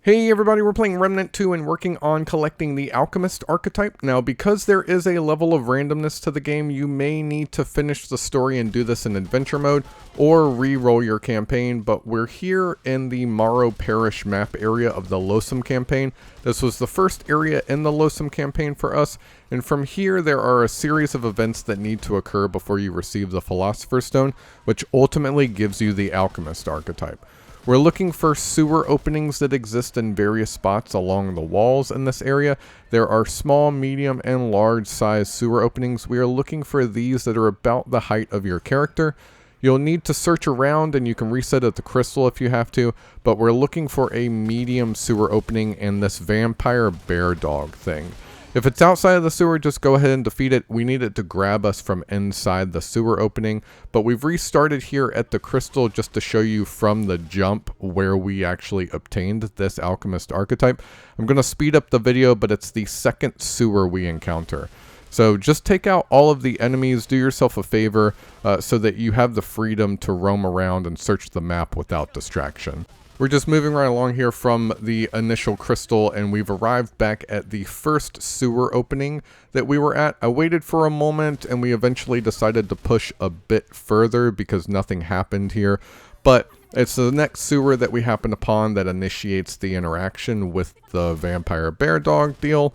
Hey everybody, we're playing Remnant 2 and working on collecting the Alchemist Archetype. Now, because there is a level of randomness to the game, you may need to finish the story and do this in adventure mode, or re-roll your campaign, but we're here in the Morrow Parish map area of the Losum campaign. This was the first area in the Losum campaign for us, and from here there are a series of events that need to occur before you receive the Philosopher's Stone, which ultimately gives you the Alchemist Archetype. We're looking for sewer openings that exist in various spots along the walls in this area. There are small, medium, and large size sewer openings. We are looking for these that are about the height of your character. You'll need to search around and you can reset at the crystal if you have to, but we're looking for a medium sewer opening and this vampire bear dog thing. If it's outside of the sewer, just go ahead and defeat it. We need it to grab us from inside the sewer opening, but we've restarted here at the crystal just to show you from the jump where we actually obtained this Alchemist Archetype. I'm going to speed up the video, but it's the second sewer we encounter. So just take out all of the enemies, do yourself a favor, so that you have the freedom to roam around and search the map without distraction. We're just moving right along here from the initial crystal, and we've arrived back at the first sewer opening that we were at. I waited for a moment, and we eventually decided to push a bit further because nothing happened here. But it's the next sewer that we happen upon that initiates the interaction with the vampire bear dog deal.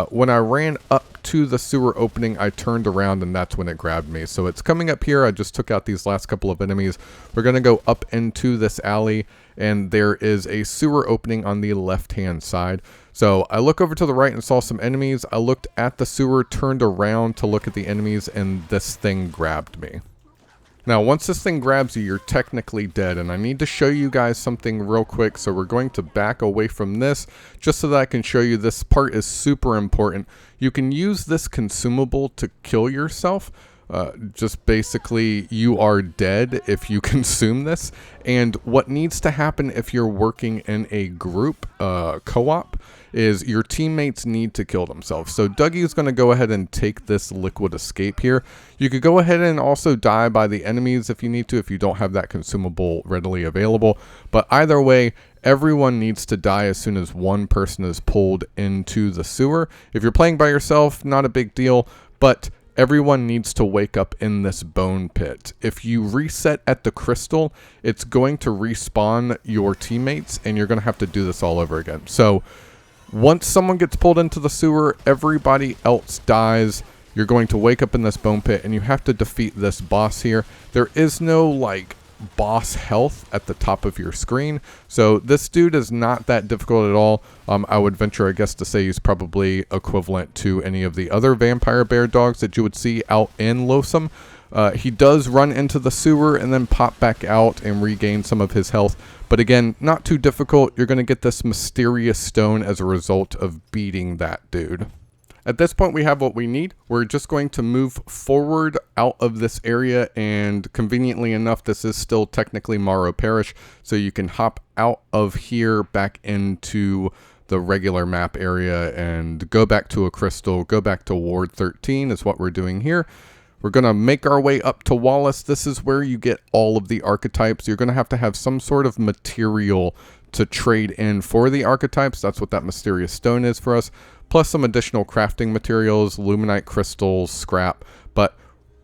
When I ran up to the sewer opening, I turned around and that's when it grabbed me. So it's coming up here. I just took out these last couple of enemies. We're going to go up into this alley, and there is a sewer opening on the left-hand side. So I look over to the right and saw some enemies. I looked at the sewer, turned around to look at the enemies, and this thing grabbed me. Now, once this thing grabs you, you're technically dead, and I need to show you guys something real quick, so we're going to back away from this, just so that I can show you this part is super important. You can use this consumable to kill yourself. Just basically, you are dead if you consume this, and what needs to happen if you're working in a group co-op is your teammates need to kill themselves. So Dougie is going to go ahead and take this liquid escape here. You could go ahead and also die by the enemies if you need to, if you don't have that consumable readily available. But either way, everyone needs to die as soon as one person is pulled into the sewer. If you're playing by yourself, not a big deal, but everyone needs to wake up in this bone pit. If you reset at the crystal, it's going to respawn your teammates, and you're going to have to do this all over again. So once someone gets pulled into the sewer, everybody else dies. You're going to wake up in this bone pit, and you have to defeat this boss here. There is no, like, boss health at the top of your screen, so this dude is not that difficult at all. I would venture, I guess, to say he's probably equivalent to any of the other vampire bear dogs that you would see out in Losum. He does run into the sewer and then pop back out and regain some of his health. But again, not too difficult. You're going to get this mysterious stone as a result of beating that dude. At this point, we have what we need. We're just going to move forward out of this area, and conveniently enough, this is still technically Morrow Parish, so you can hop out of here back into the regular map area and go back to a crystal, go back to Ward 13 is what we're doing here. We're going to make our way up to Wallace. This is where you get all of the archetypes. You're going to have some sort of material to trade in for the archetypes. That's what that mysterious stone is for us. Plus some additional crafting materials, luminite crystals, scrap. But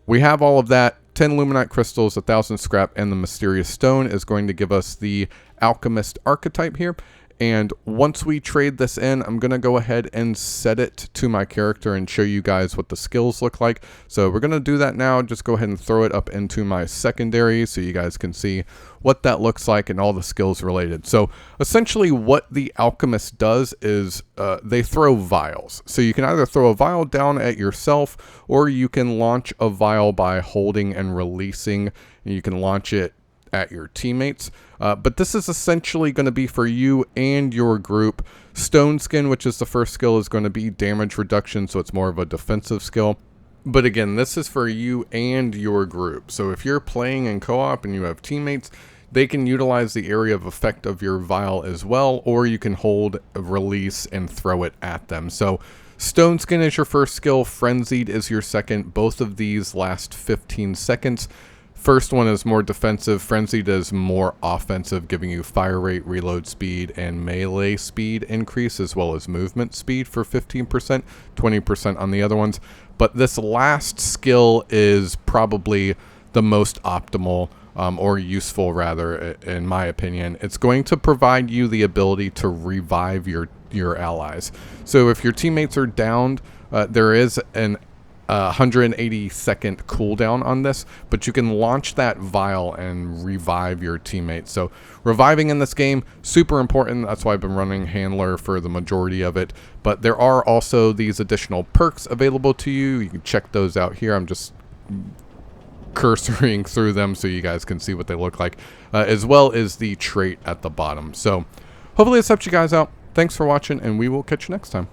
we have all of that. 10 luminite crystals, 1,000 scrap, and the mysterious stone is going to give us the Alchemist Archetype here. And once we trade this in, I'm going to go ahead and set it to my character and show you guys what the skills look like. So we're going to do that now. Just go ahead and throw it up into my secondary so you guys can see what that looks like and all the skills related. So essentially what the Alchemist does is they throw vials. So you can either throw a vial down at yourself, or you can launch a vial by holding and releasing, and you can launch it at your teammates. But this is essentially going to be for you and your group. Stone Skin, which is the first skill, is going to be damage reduction, so it's more of a defensive skill. But again, this is for you and your group. So if you're playing in co-op and you have teammates, they can utilize the area of effect of your vial as well, or you can hold, release, and throw it at them. So Stone Skin is your first skill, Frenzied is your second. Both of these last 15 seconds. First one is more defensive. Frenzied is more offensive, giving you fire rate, reload speed, and melee speed increase, as well as movement speed for 15%, 20% on the other ones. But this last skill is probably the most optimal, or useful rather, in my opinion. It's going to provide you the ability to revive your allies. So if your teammates are downed, there is an 180-second cooldown on this, but you can launch that vial and revive your teammates. So reviving in this game, super important. That's why I've been running Handler for the majority of it. But there are also these additional perks available to you. You can check those out here. I'm just cursoring through them so you guys can see what they look like, as well as the trait at the bottom. So hopefully this helps you guys out. Thanks for watching, and we will catch you next time.